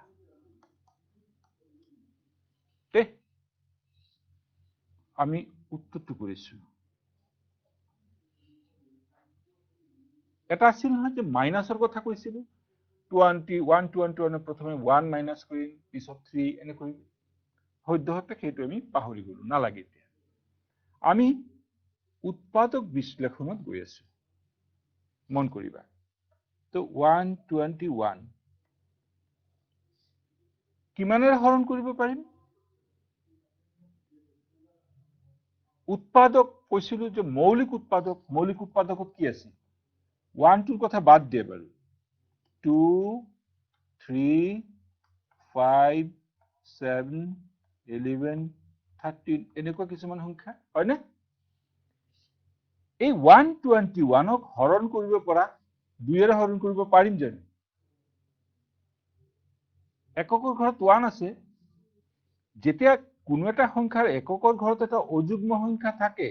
তে আমি উত্তৰটো কৰেছি এটা আছিল নহয় যে মাইনাসৰ কথা কৈছিলো 121 প্ৰথমে 1 মাইনাস কৰিম পিছত 3 এনে কৰিম সদ্যহতে সেইটো আমি পাহৰি গলো নালাগে এতিয়া আমি উৎপাদক বিশ্লেষণত গৈ আছো মন কৰিবা তো 121 কিমানেৰে হৰণ কৰিব পাৰিম উৎপাদক কৈছিলো যে মৌলিক উৎপাদকত কি আছে 1 টোৰ কথা বাদ দিয়ে বাৰু 2 3 5 7 11 13 এনেকুৱা কিছুমান সংখ্যা হয় না এই 121ক হৰণ কৰিব পৰা 2 এৰে হৰণ কৰিব পাৰিম জানো এককৰ ঘৰত 1 আছে যেতিয়া কোনো এটা সংখ্যাৰ এককৰ ঘৰত এটা অযুগ্ম সংখ্যা থাকে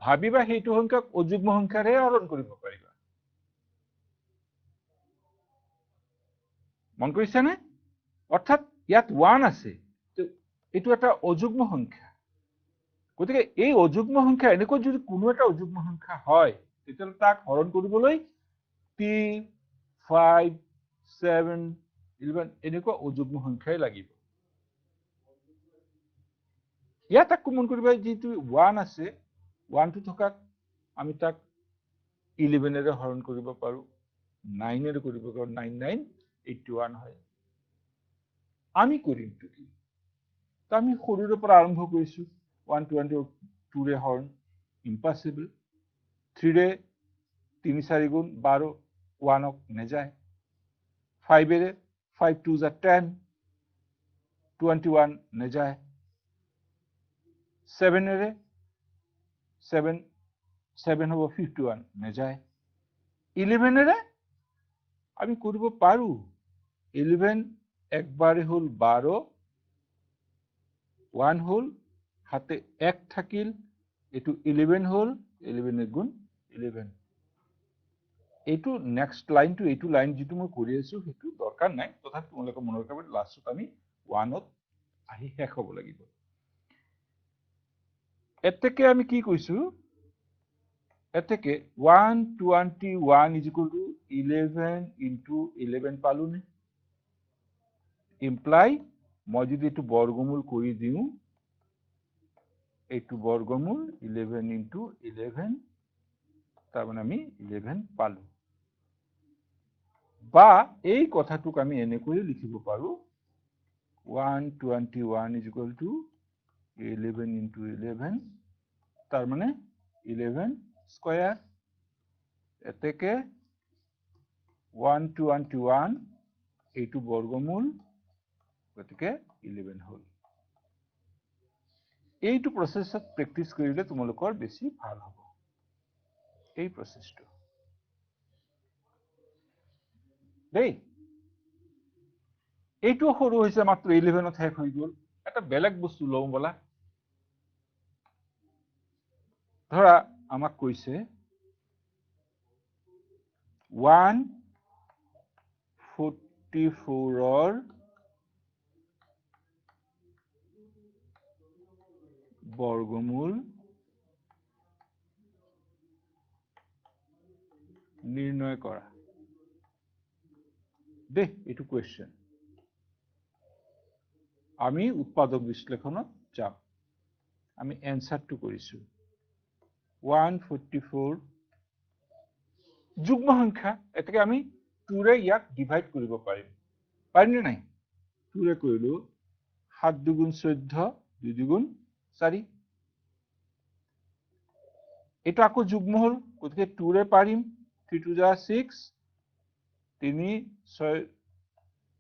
ভাবিবা সেইটো সংখ্যাক অযুগ্ম সংখ্যাৰে হৰণ কৰিব পাৰিবা মন কৰিছে নে অৰ্থাৎ ইয়াত 1 আছে এটো এটা অযুগ্ম সংখ্যা গতিকে এই অযুগ্ম সংখ্যা এনেকৈ যদি কোনো এটা অযুগ্ম সংখ্যা হয় তেতিয়াহ'লে তাক হৰণ কৰিবলৈ 3 5 7 11 এনেকুৱা অযুগ্ম সংখ্যাই লাগিব ইয়াত আকৌ মন কৰিবা যেটো 1 আছে 1 টো থকা আমি তাক 11 এৰে হৰণ কৰিব পাৰো 9 এৰে কৰিব পাৰো 9 9 81 হয় আমি কৰিমটো কি তো আমি সৰুৰে পৰা আৰম্ভ কৰিছো 122 ৰে হৰ্ন ইম্পসিবল 3 ৰে 3 4 গুণ 12 1ক নেযায় 5 ৰে 5 2 যা 10 21 নেযায় 7 ৰে 7 7 হ'ব 51 নেযায় 11 ৰে আমি কৰিব পাৰো 11 একবারে হল 12 1 হল হাতে 1 থাকিল এটু 11 হল 11 এর গুণ 11 এটু নেক্সট লাইন টু এটু লাইন যেটু মই কৰি আছো হেতু দৰকাৰ নাই তথাপি তোমালোকে মনৰ ৰাখিবা লাষ্টত আমি 1 ত আহি শেষ হ'ব লাগিব এতেকে আমি কি কৈছো এতেকে 121 is equal to 11 into 11 পালো নে imply মই যদি এটু বর্গমূল কৰি দিও এটু বৰ্গমূল 11 into 11 তাৰ মানে আমি 11 পালো বা এই কথাটুক আমি এনে কৰি লিখিব পাৰো 121 is equal to 11 into 11 তার মানে 11 স্কয়ার এতেকে 121 এইটু বর্গমূল গতিকে 11 হল এইটু প্রসেসত প্র্যাকটিস কৰিলে তোমালোকৰ বেছি ভাল হ'ব এই প্ৰসেসটো দেই এইটু সৰু হৈছে মাত্ৰ 11 ত শেষ হৈ গল এটা বেলেগ বস্তু লওঁ বলা ধৰা আমাক কৈছে 144 ৰ বৰ্গমূল নিৰ্ণয় কৰা দে এটু কোয়েশ্চন আমি উৎপাদক বিশ্লেষণত যাম আমি এনসাৰটো কৰিছো 144 যুগ্ম সংখ্যা এটাকে আমি 2 ৰে ইয়াক ডিভাইড কৰিব পাৰিম পাৰিনে নাই 2 ৰে কৰিলো 7 দুগুণ 14 2 দুগুণ 4 এটা আকৌ যুগ্ম হল গতিকে 2 ৰে পাৰিম 3 2 যা 6 3 6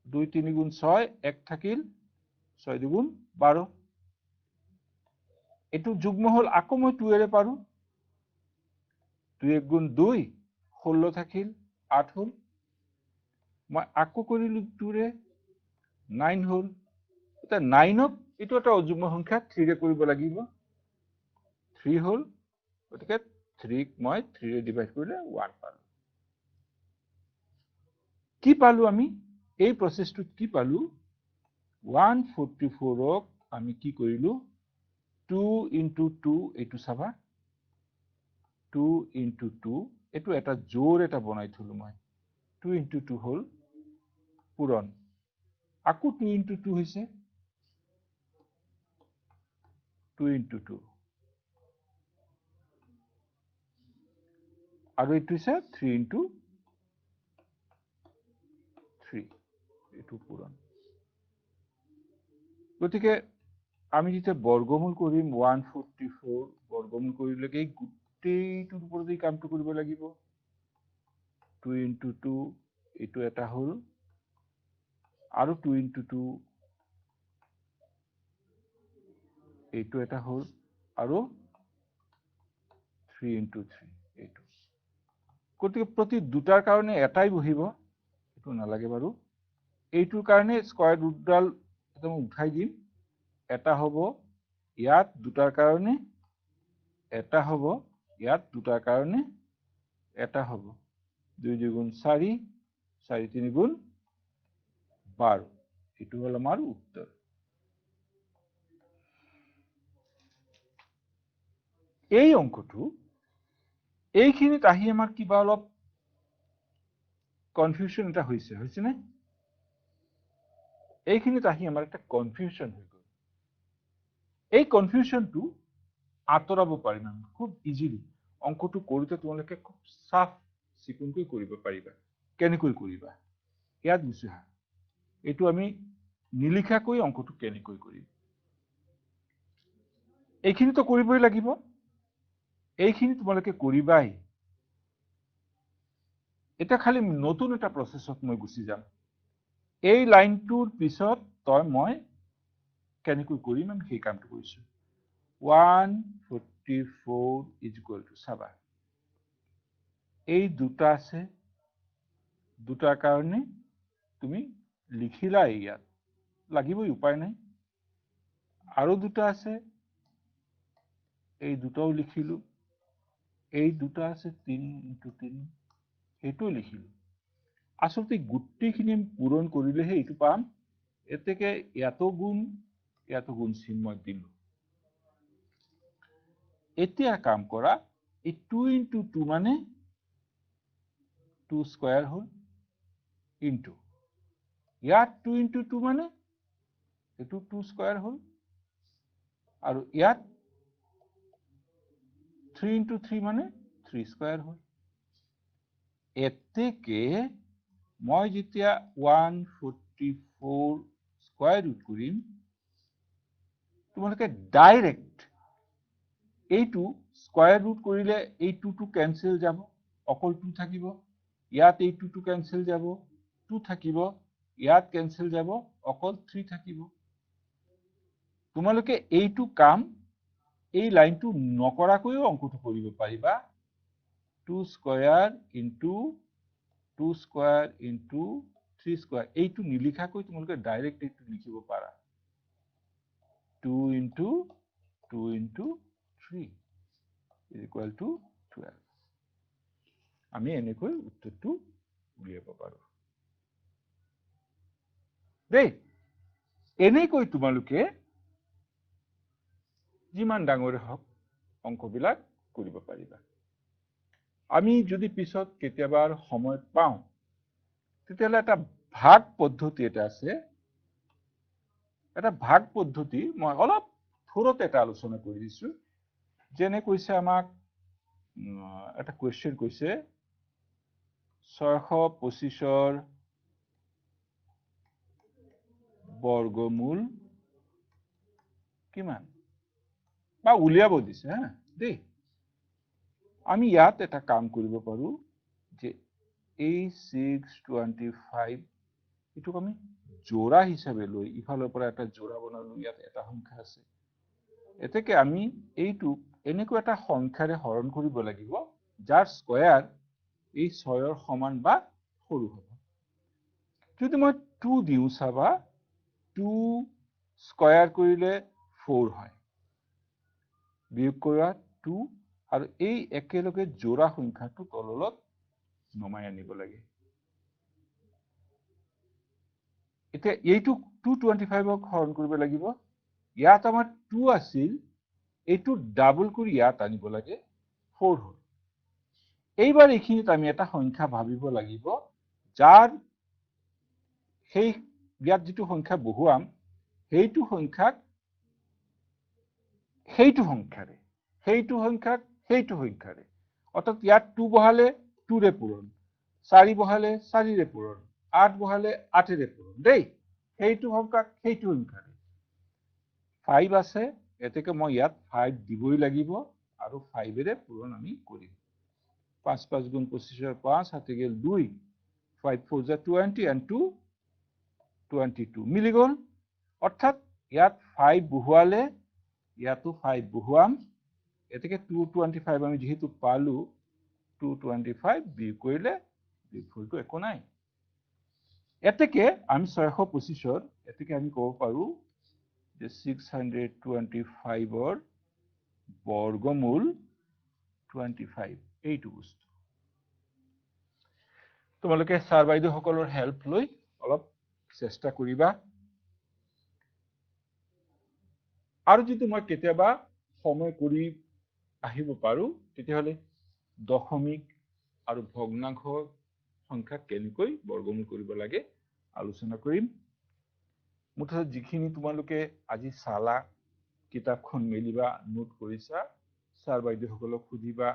2 3 গুণ 6 1 থাকিল 6 দুগুণ 12 এটু যুগ্ম হল আকৌ মই 2 ৰে পাৰো 2 1 গুণ 2 16 থাকিল 8 হল মই আকৌ কৰিলো 2 ৰে 9 হল এটা 9ক এটু এটা অযুগ্ম সংখ্যা 3 ৰে কৰিব লাগিব 3 হল গতিকে 3 ক মই 3 ৰে ডিভাইড কৰিলে 1 পালো কি পালো আমি এই প্ৰসেসটো কি পালো 144 ক আমি কি কৰিলো 2 into 2 এটু চাবা 2 into 2 এটু এটা জোৰ এটা বনাই থলো মই 2 into 2 হল পূৰণ আকৌ 2 into 2 হৈছে 2 into 2 আৰু এটু হৈছে 3 into 3 এটু পূৰণ গতিকে আমি যেতিয়া বৰ্গমূল কৰিম 144 বৰ্গমূল কৰিলে কি গোটেইটোৰ ওপৰত এই কামটো কৰিব লাগিব 2 into 2 এটু এটা হল আৰু 2 into 2 এইটো এটা হল আৰু 3 into 3 এইটো গতিকে প্ৰতি দুটাৰ কাৰণে এটাই বহিব এটু নালাগে বাৰু এইটোৰ কাৰণে স্কয়াৰ ৰুটডাল একদম উঠাই দিম এটা হ'ব ইয়াত দুটাৰ কাৰণে এটা হ'ব ইয়াত দুটাৰ কাৰণে এটা হ'ব 2 2 গুণ 4 4 3 গুণ 12 এটু হল আমাৰ উত্তৰ এই অঙ্কটো এইখিনিত আহি আমাৰ কিবা অলপ কনফিউশন এটা হৈছে না এইখিনিত আহি আমাৰ একটা কনফিউশন হৈ গল এই কনফিউশনটো আঁতৰাব পাৰিম আমি খুব ইজিলি অঙ্কটো কৰোতে তোমালোকে খুব সাফ চিকুণকৈ কৰিব পাৰিবা কেনেকৈ কৰিবা ইয়াত বুঝা এইটো আমি নিলিখাকৈ অংকটো কেনেকৈ কৰিম এইখিনি তো কৰিবই লাগিব এইখিনি তোমালোকে কৰিবাই এটা খালি নতুন এটা প্ৰসেছত মই গুছি যাম এই লাইনটোৰ পিছত মই কেনেকৈ কৰিম আমি সেই কামটো কৰিছো 144 is equal to চাবা এই দুটা আছে দুটাৰ কাৰণে তুমি লিখিলা ইয়াত লাগিবই উপায় নাই আৰু দুটা আছে এই দুটাও লিখিলো এই দুটা আছে 3 into 3 এটো লিখিলো আসলতে গুটিখিনি পূৰণ কৰিলেহে এটো পাম এতেকে ইয়াতো গুণ চিহ্ন মই দিলো এতিয়া কাম কৰা এই 2 into 2 মানে 2 স্কয়াৰ হল into ইয়াত 2 into 2 মানে এটো 2 স্কয়াৰ হল আৰু ইয়াত 3 into 3 মানে 3 স্কয়াৰ হল এতেকে মই যেতিয়া 144 স্কয়াৰ ৰুট কৰিম তোমালোকে ডাইৰেক্ট এইটো স্কয়াৰ ৰুট কৰিলে এই 2 টো ক্যান্সেল যাব অকল 2 থাকিব ইয়াত এই 2 টো ক্যান্সেল যাব 2 থাকিব ইয়াত ক্যান্সেল যাব অকল 3 থাকিব তোমালোকে এইটো কাম এই লাইনটো নকৰাকৈও অংকটো কৰিব পাৰিবা 2 square into 2 square into 3 square এইটো নিলিখাকৈ তোমালোকে ডাইৰেক্ট এইটো লিখিব পাৰা 2 into 2 into 3 is equal to 12 আমি এনেকৈ উত্তৰটো উলিয়াব পাৰো দেই এনেকৈ তোমালোকে যিমান ডাঙৰে হওক অংকবিলাক কৰিব পাৰিবা আমি যদি পিছত কেতিয়াবা সময় পাওঁ তেতিয়ালে এটা ভাগ পদ্ধতি এটা আছে এটা ভাগ পদ্ধতি মই অলপ থোৰতে এটা আলোচনা কৰি দিছো যেনে কৈছে আমাক এটা কোৱেশ্চন কৈছে 625 ৰ বৰ্গমূল কিমান বা উলিয়াব দিছে হা দেই আমি ইয়াত এটা কাম কৰিব পাৰো যে এই 625 এটো আমি জোড়া হিচাপে লৈ ইফালৰ পৰা এটা জোড়া বনালো ইয়াত এটা সংখ্যা আছে এতেকে আমি এইটো এনেকৈ এটা সংখ্যাৰে হৰণ কৰিব লাগিব যাৰ স্কয়াৰ এই 6 ৰ সমান বা সৰু হ'ব যদি মই 2 দিউ চাবা 2 স্কয়াৰ কৰিলে 4 হয় বিয়োগ কৰা 2 আৰু এই একেলগে জোড়া সংখ্যাটো তললত নমাই আনিব লাগে এতিয়া এইটো 225 ক হৰণ কৰিব লাগিব ইয়াত আমাৰ 2 আছিল এইটো ডাবল কৰি ইয়াত আনিব লাগে 4 হ'ল এইবাৰ এইখিনিত আমি এটা সংখ্যা ভাবিব লাগিব যাৰ সেই ইয়াত যেটো সংখ্যা বহুৱাম সেইটো সংখ্যাক সেইটো সংখ্যাৰে অৰ্থাৎ ইয়াত 2 বহালে 2 ৰে পূৰণ 4 বহালে 4 ৰে পূৰণ 8 বহালে 8 ৰে পূৰণ দেই সেইটো সংখ্যাৰে 5 আছে এতেকে মই ইয়াত 5 দিবই লাগিব আৰু 5 ৰে পূৰণ আমি কৰিম 5 5 গুণ 25 ৰ 5 হাতে গেল 2 5 4 যা 20 and 2 22 মিলি গল অৰ্থাৎ ইয়াত 5 বহুৱালে ইয়াতো 5 বহুৱাম এতেকে 225 আমি যেহেতু পালো 225 বিয়োগ কৰিলে বিয়োগফলটো একো নাই এতেকে আমি 625 ৰ এতেকে আমি ক'ব পাৰো যে 625 ৰ বৰ্গমূল 25 এইটো বস্তু তোমালোকে স্যাৰ বাইদেউ সকলৰ হেল্প লৈ অলপ চেষ্টা কৰিবা আৰু যদি মই কেতিয়াবা সময় কৰি আহিব পাৰো তেতিয়াহলে দশমিক আৰু ভগ্নাংশ সংখ্যা কেনেকৈ বৰ্গমূল কৰিব লাগে আলোচনা কৰিম মুঠতে যিখিনি তোমালোকে আজি চালা কিতাপখন মেলিবা নোট কৰিছা স্যাৰ বাইদেউ সকলক খুদিবা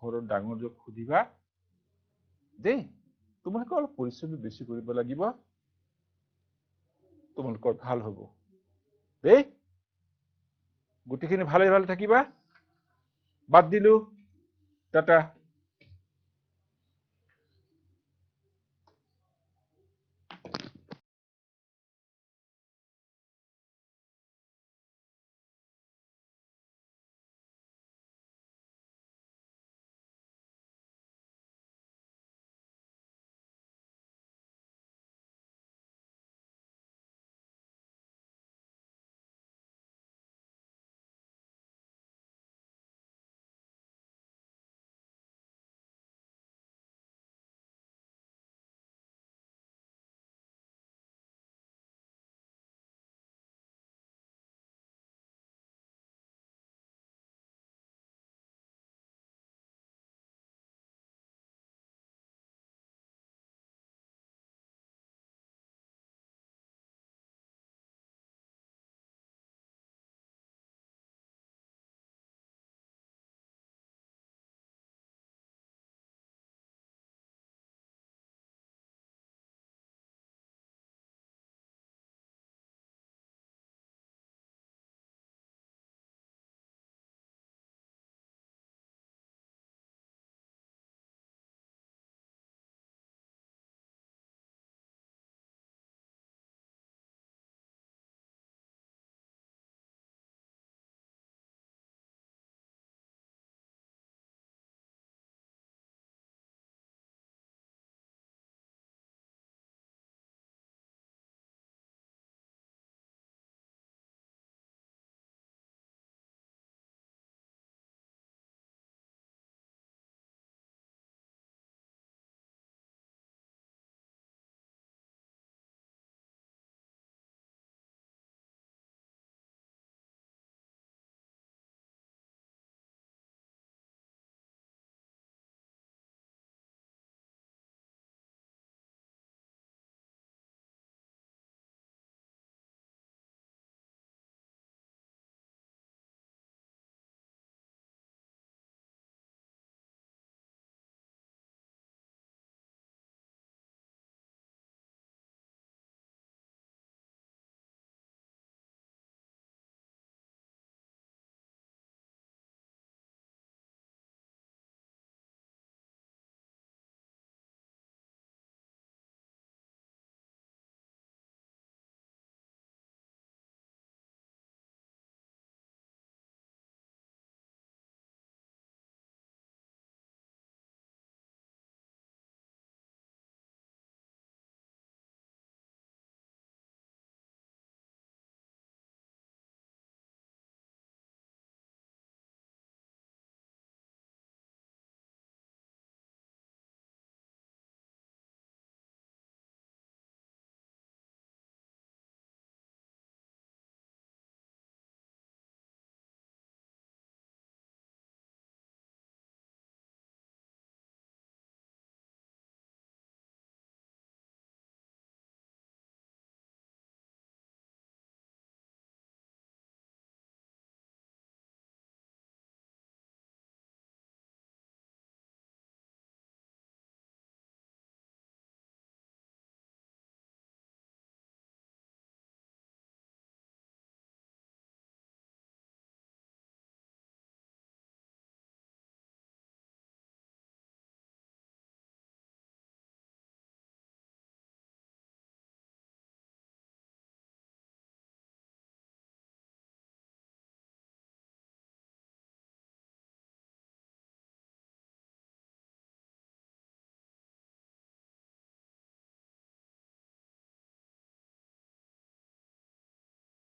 ঘৰৰ ডাঙৰক খুদিবা দেই তোমালোকে অলপ পৰিশ্ৰম বেছি কৰিব লাগিব তোমালোকৰ ভাল হ'ব দেই গোটেইখিনি ভালে ভালে থাকিবা বাদ দিলো টাটা